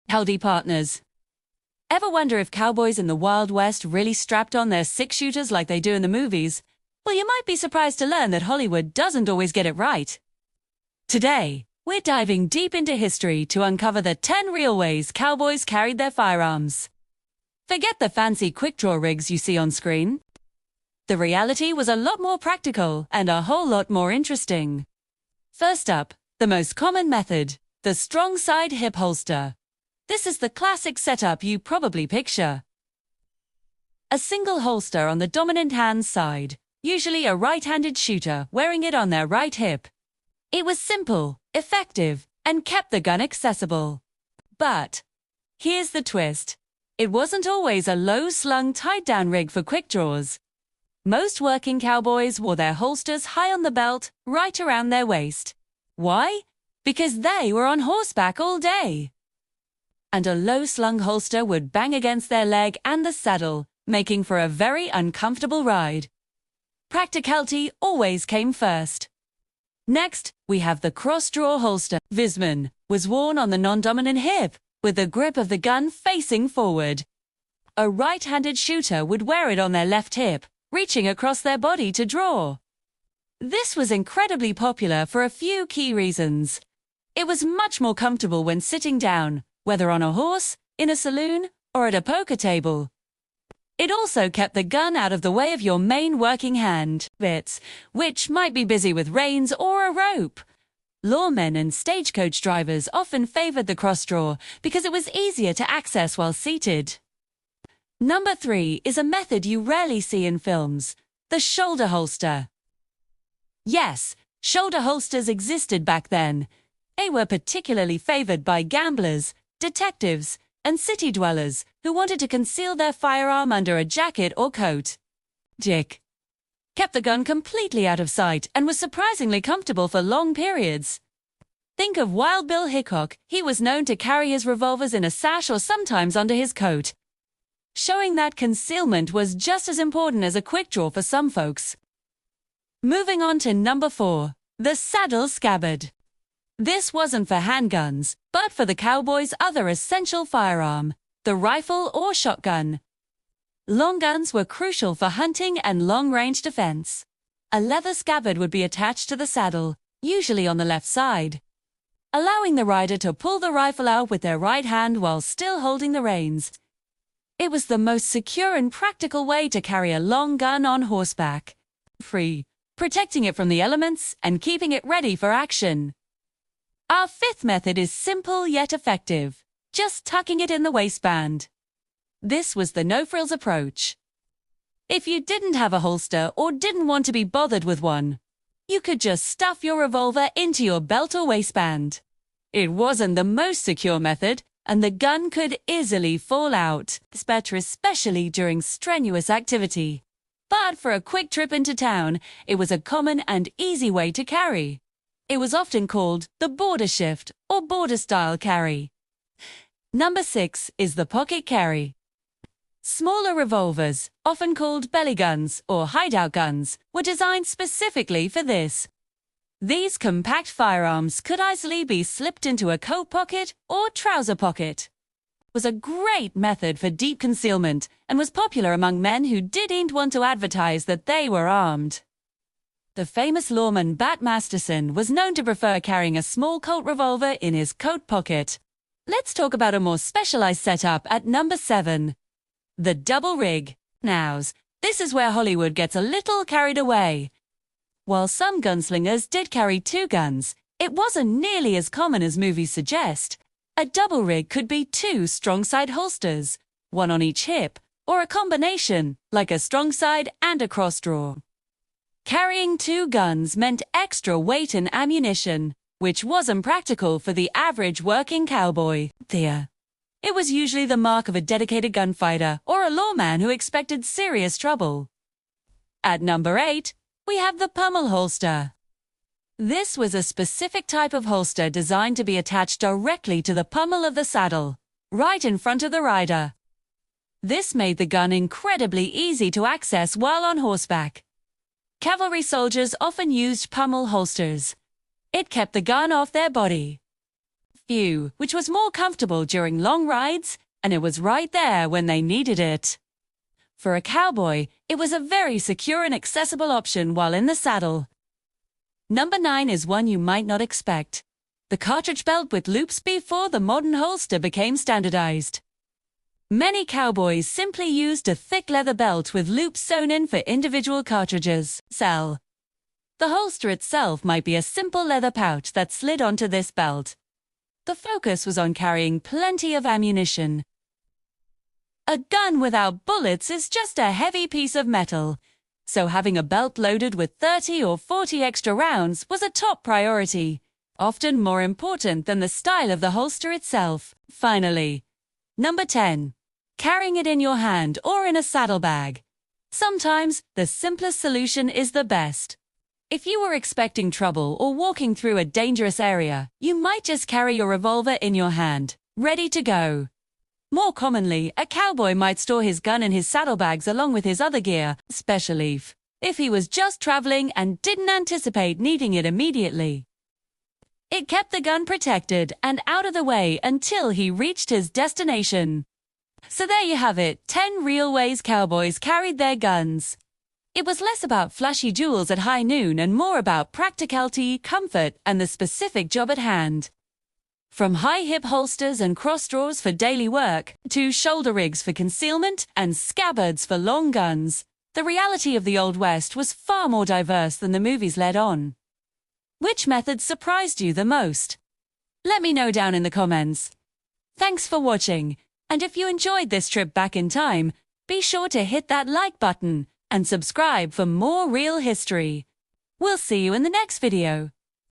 Howdy, partners. Ever wonder if cowboys in the Wild West really strapped on their six-shooters like they do in the movies? Well, you might be surprised to learn that Hollywood doesn't always get it right. Today, we're diving deep into history to uncover the 10 real ways cowboys carried their firearms. Forget the fancy quick-draw rigs you see on screen. The reality was a lot more practical and a whole lot more interesting. First up, the most common method, the strong side hip holster. This is the classic setup you probably picture. A single holster on the dominant hand's side, usually a right-handed shooter wearing it on their right hip. It was simple, effective, and kept the gun accessible. But here's the twist. It wasn't always a low-slung, tied-down rig for quick draws. Most working cowboys wore their holsters high on the belt, right around their waist. Why? Because they were on horseback all day. And a low-slung holster would bang against their leg and the saddle, making for a very uncomfortable ride. Practicality always came first. Next, we have the cross-draw holster. Visman was worn on the non-dominant hip, with the grip of the gun facing forward. A right-handed shooter would wear it on their left hip, reaching across their body to draw. This was incredibly popular for a few key reasons. It was much more comfortable when sitting down, whether on a horse, in a saloon, or at a poker table. It also kept the gun out of the way of your main working hand, bits, which might be busy with reins or a rope. Lawmen and stagecoach drivers often favored the crossdraw because it was easier to access while seated. Number 3 is a method you rarely see in films, the shoulder holster. Yes, shoulder holsters existed back then. They were particularly favored by gamblers, detectives, and city dwellers who wanted to conceal their firearm under a jacket or coat. Dick kept the gun completely out of sight and was surprisingly comfortable for long periods. Think of Wild Bill Hickok. He was known to carry his revolvers in a sash or sometimes under his coat, showing that concealment was just as important as a quick draw for some folks. Moving on to number 4, the saddle scabbard. This wasn't for handguns, but for the cowboy's other essential firearm, the rifle or shotgun. Long guns were crucial for hunting and long-range defense. A leather scabbard would be attached to the saddle, usually on the left side, allowing the rider to pull the rifle out with their right hand while still holding the reins. It was the most secure and practical way to carry a long gun on horseback. Free, protecting it from the elements and keeping it ready for action. Our 5th method is simple yet effective, just tucking it in the waistband. This was the no-frills approach. If you didn't have a holster or didn't want to be bothered with one, you could just stuff your revolver into your belt or waistband. It wasn't the most secure method, and the gun could easily fall out, especially during strenuous activity. But for a quick trip into town, it was a common and easy way to carry. It was often called the border shift or border-style carry. Number 6 is the pocket carry. Smaller revolvers, often called belly guns or hideout guns, were designed specifically for this. These compact firearms could easily be slipped into a coat pocket or trouser pocket. It was a great method for deep concealment and was popular among men who didn't want to advertise that they were armed. The famous lawman Bat Masterson was known to prefer carrying a small Colt revolver in his coat pocket. Let's talk about a more specialized setup at number 7. The double rig. Now, this is where Hollywood gets a little carried away. While some gunslingers did carry 2 guns, it wasn't nearly as common as movies suggest. A double rig could be 2 strong side holsters, one on each hip, or a combination, like a strong side and a cross draw. Carrying 2 guns meant extra weight and ammunition, which wasn't practical for the average working cowboy. It was usually the mark of a dedicated gunfighter or a lawman who expected serious trouble. At number 8, we have the Pummel holster. This was a specific type of holster designed to be attached directly to the pommel of the saddle, right in front of the rider. This made the gun incredibly easy to access while on horseback. Cavalry soldiers often used Pummel holsters. It kept the gun off their body. view, which was more comfortable during long rides, and it was right there when they needed it. For a cowboy, it was a very secure and accessible option while in the saddle. Number 9 is one you might not expect. The cartridge belt with loops before the modern holster became standardized. Many cowboys simply used a thick leather belt with loops sewn in for individual cartridges. The holster itself might be a simple leather pouch that slid onto this belt. The focus was on carrying plenty of ammunition. A gun without bullets is just a heavy piece of metal, so having a belt loaded with 30 or 40 extra rounds was a top priority, often more important than the style of the holster itself. Finally, number 10. Carrying it in your hand or in a saddlebag. Sometimes the simplest solution is the best. If you were expecting trouble or walking through a dangerous area, you might just carry your revolver in your hand, ready to go. More commonly, a cowboy might store his gun in his saddlebags along with his other gear, especially if he was just traveling and didn't anticipate needing it immediately. It kept the gun protected and out of the way until he reached his destination. So there you have it, 10 real ways cowboys carried their guns. It was less about flashy duels at high noon and more about practicality, comfort, and the specific job at hand. From high-hip holsters and crossdraws for daily work, to shoulder rigs for concealment and scabbards for long guns, the reality of the Old West was far more diverse than the movies led on. Which method surprised you the most? Let me know down in the comments. Thanks for watching, and if you enjoyed this trip back in time, be sure to hit that like button and subscribe for more real history. We'll see you in the next video.